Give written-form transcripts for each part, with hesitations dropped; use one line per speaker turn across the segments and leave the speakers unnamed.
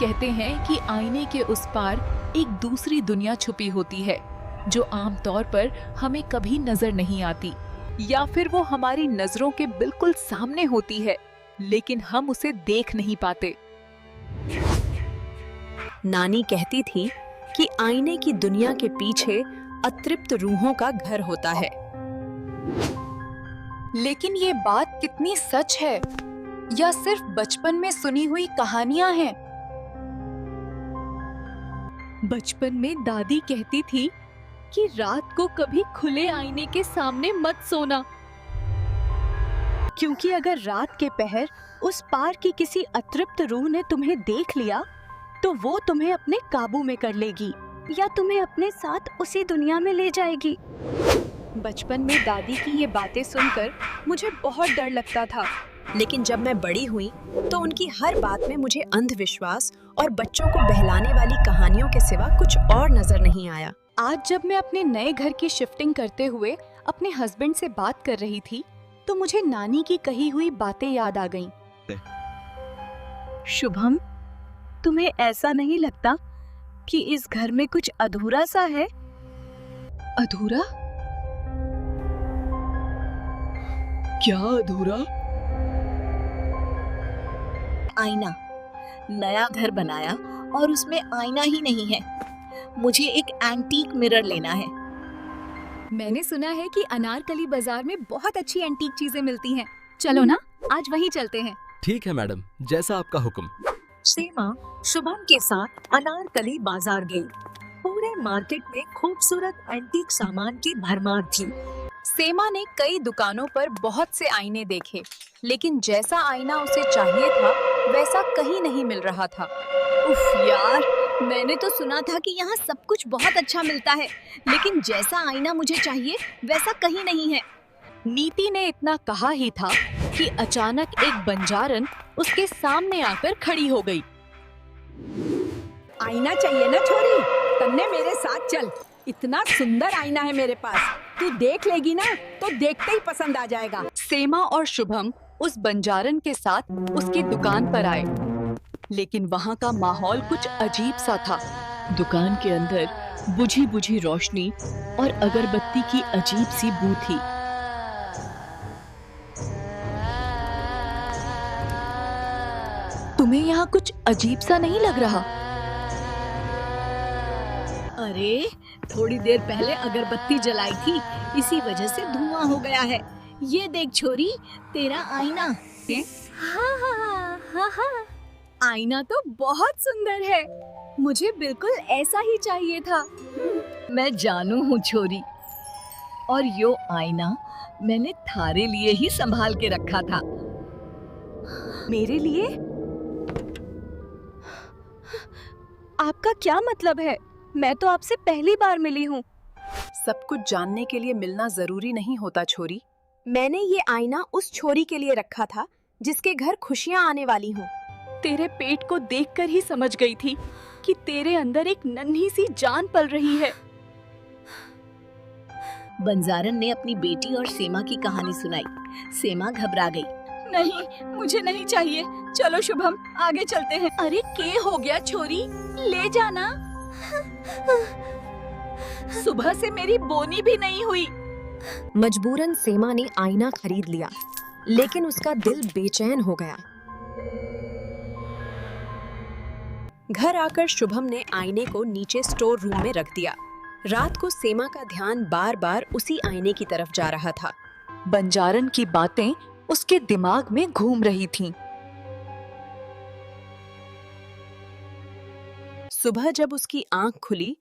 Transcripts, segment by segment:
कहते हैं कि आईने के उस पार एक दूसरी दुनिया छुपी होती है जो आमतौर पर हमें कभी नजर नहीं आती, या फिर वो हमारी नजरों के बिल्कुल सामने होती है लेकिन हम उसे देख नहीं पाते।
नानी कहती थी कि आईने की दुनिया के पीछे अतृप्त रूहों का घर होता है।
लेकिन ये बात कितनी सच है या सिर्फ बचपन में सुनी हुई कहानियां हैं? बचपन में दादी कहती थी कि रात को कभी खुले आईने के सामने मत सोना,
क्योंकि अगर रात के पहर उस पार की किसी अतृप्त रूह ने तुम्हें देख लिया तो वो तुम्हें अपने काबू में कर लेगी या तुम्हें अपने साथ उसी दुनिया में ले जाएगी। बचपन में दादी की ये बातें सुनकर मुझे बहुत डर लगता था,
लेकिन जब मैं बड़ी हुई तो उनकी हर बात में मुझे अंधविश्वास और बच्चों को बहलाने वाली कहानियों के सिवा कुछ और नजर नहीं आया।
आज जब मैं अपने नए घर की शिफ्टिंग करते हुए अपने हस्बैंड से बात कर रही थी तो मुझे नानी की कही हुई बातें याद आ गईं।
शुभम, तुम्हें ऐसा नहीं लगता कि इस घर में कुछ अधूरा सा है?
अधूरा? क्या अधूरा?
आईना। नया घर बनाया और उसमें आईना ही नहीं है। मुझे एक एंटीक मिरर लेना है।
मैंने सुना है कि अनारकली बाजार में बहुत अच्छी एंटीक चीजें मिलती हैं। चलो ना, आज वहीं चलते हैं।
ठीक है मैडम, जैसा आपका हुक्म।
सीमा शुभम के साथ अनारकली बाजार गई। पूरे मार्केट में खूबसूरत एंटीक सामान की भरमार थी।
सेमा ने कई दुकानों पर बहुत से आईने देखे, लेकिन जैसा आईना उसे चाहिए था वैसा कहीं नहीं मिल रहा था।
उफ यार, मैंने तो सुना था कि यहाँ सब कुछ बहुत अच्छा मिलता है, लेकिन जैसा आईना मुझे चाहिए वैसा कहीं नहीं है।
नीति ने इतना कहा ही था कि अचानक एक बंजारन उसके सामने आकर खड़ी हो गई।
आईना चाहिए ना छोरी, तन्ने मेरे साथ चल। इतना सुंदर आईना है मेरे पास, तू देख लेगी ना तो देखते ही पसंद आ जाएगा।
सेमा और शुभम उस बंजारन के साथ उसकी दुकान पर आए, लेकिन वहाँ का माहौल कुछ अजीब सा था। दुकान के अंदर बुझी बुझी रोशनी और अगरबत्ती की अजीब सी बू थी। तुम्हें यहाँ कुछ अजीब सा नहीं लग रहा?
अरे, थोड़ी देर पहले अगरबत्ती जलाई थी, इसी वजह से धुआं हो गया है। ये देख छोरी, तेरा आईना। हाँ। आईना तो बहुत सुंदर है, मुझे बिल्कुल ऐसा ही चाहिए था।
मैं जानू हूँ छोरी, और यो आईना मैंने थारे लिए ही संभाल के रखा था।
मेरे लिए? आपका क्या मतलब है? मैं तो आपसे पहली बार मिली हूँ।
सब कुछ जानने के लिए मिलना जरूरी नहीं होता छोरी।
मैंने ये आईना उस छोरी के लिए रखा था जिसके घर खुशियाँ आने वाली हों।
तेरे पेट को देखकर ही समझ गई थी कि तेरे अंदर एक नन्ही सी जान पल रही है।
बंजारन ने अपनी बेटी और सेमा की कहानी सुनाई। सेमा घबरा गई।
नहीं, मुझे नहीं चाहिए। चलो शुभम, आगे चलते हैं।
अरे के हो गया छोरी, ले जाना। सुबह से मेरी बोनी भी नहीं हुई।
मजबूरन सेमा ने आईना खरीद लिया, लेकिन उसका दिल बेचैन हो गया। घर आकर शुभम ने आईने को नीचे स्टोर रूम में रख दिया। रात को सेमा का ध्यान बार बार उसी आईने की तरफ जा रहा था।
बंजारन की बातें उसके दिमाग में घूम रही थीं।
सुबह जब उसकी आंख खुली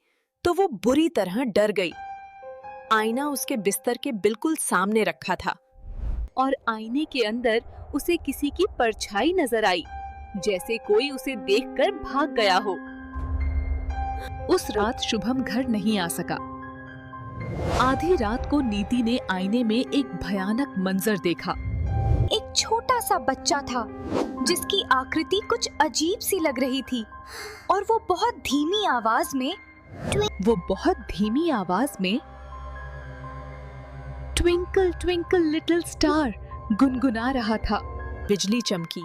तो वो बुरी तरह डर गई। आईना उसके बिस्तर के बिल्कुल सामने रखा था
और आईने के अंदर उसे किसी की परछाई नजर आई, जैसे कोई उसे देखकर भाग गया हो। उस रात शुभम घर नहीं आ सका। आधी रात को नीति ने आईने में एक भयानक मंजर देखा।
एक छोटा सा बच्चा था जिसकी आकृति कुछ अजीब सी लग रही थी और वो बहुत धीमी आवाज में ट्विंकल ट्विंकल लिटिल स्टार गुनगुना रहा था।
बिजली चमकी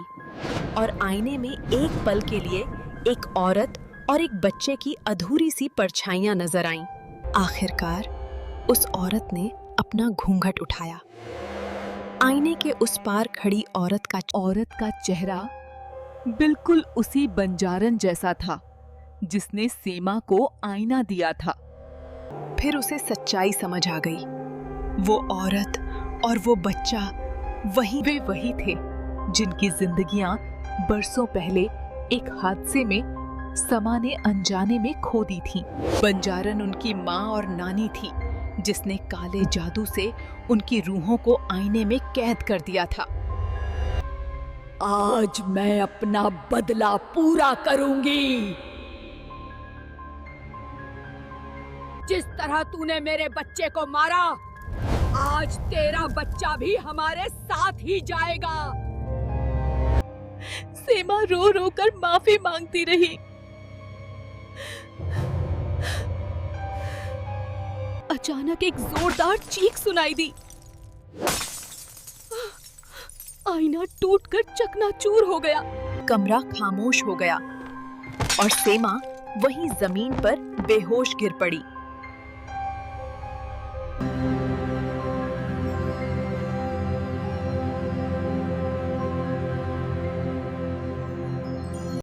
और आईने में एक पल के लिए एक औरत और एक बच्चे की अधूरी सी परछाइयां नजर आईं। आखिरकार उस औरत ने अपना घूंघट उठाया। आईने के उस पार खड़ी औरत का
चेहरा बिल्कुल उसी बंजारन जैसा था जिसने सीमा को आईना दिया था।
फिर उसे सच्चाई समझ आ गई। वो औरत और वो बच्चा
वे वही थे जिनकी जिंदगियां बरसों पहले एक हादसे में समा ने अनजाने में खो दी थीं। बंजारन उनकी माँ और नानी थी जिसने काले जादू से उनकी रूहों को आईने में कैद कर दिया था।
आज मैं अपना बदला पूरा करूंगी। जिस तरह तूने मेरे बच्चे को मारा, आज तेरा बच्चा भी हमारे साथ ही जाएगा।
सीमा रो रो कर माफी मांगती रही। अचानक एक जोरदार चीख सुनाई दी। आईना टूटकर चकनाचूर हो गया।
कमरा खामोश हो गया और सेमा वहीं जमीन पर बेहोश गिर पड़ी।